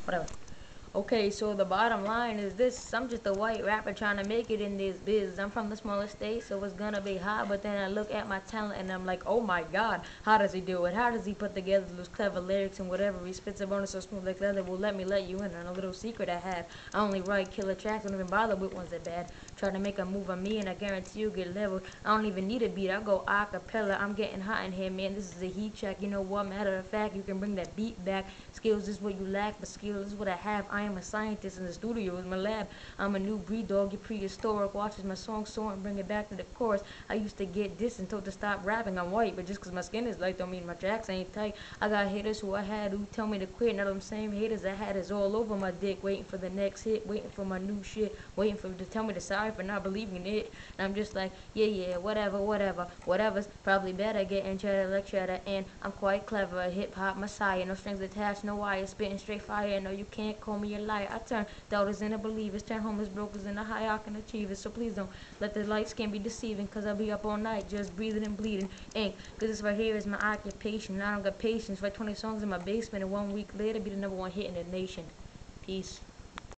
Whatever. Okay, so the bottom line is this. I'm just a white rapper trying to make it in this biz. I'm from the smaller state, so it's gonna be hot. But then I look at my talent and I'm like, oh my god, how does he do it? How does he put together those clever lyrics and whatever he spits a bonus so smooth like leather? Well, let me let you in on a little secret I have. I only write killer tracks, don't even bother with ones that bad. Try to make a move on me and I guarantee you get leveled. I don't even need a beat, I go a cappella. I'm getting hot in here, man. This is a heat check. You know what? Matter of fact, you can bring that beat back. Skills is what you lack, but skill is what I have. I am a scientist in the studio is my lab. I'm a new breed dog, get prehistoric. Watches my song soar and bring it back to the chorus. I used to get dissed and told to stop rapping. I'm white, but just cause my skin is light don't mean my tracks ain't tight. I got haters who I had who tell me to quit. Now them same haters I had is all over my dick, waiting for the next hit, waiting for my new shit, waiting for them to tell me to sorry for not believing in it. And I'm just like, yeah, whatever's probably better. Getting cheddar like cheddar, and I'm quite clever. A hip hop messiah, no strings attached, no wires, spitting straight fire. No, you can't call me a liar. I turn doubters into believers, turn homeless brokers into high octane achievers. So please don't let the light skin be deceiving, cause I'll be up all night just breathing and bleeding ink. Cause this right here is my occupation. I don't got patience. Write 20 songs in my basement and 1 week later be the #1 hit in the nation. Peace.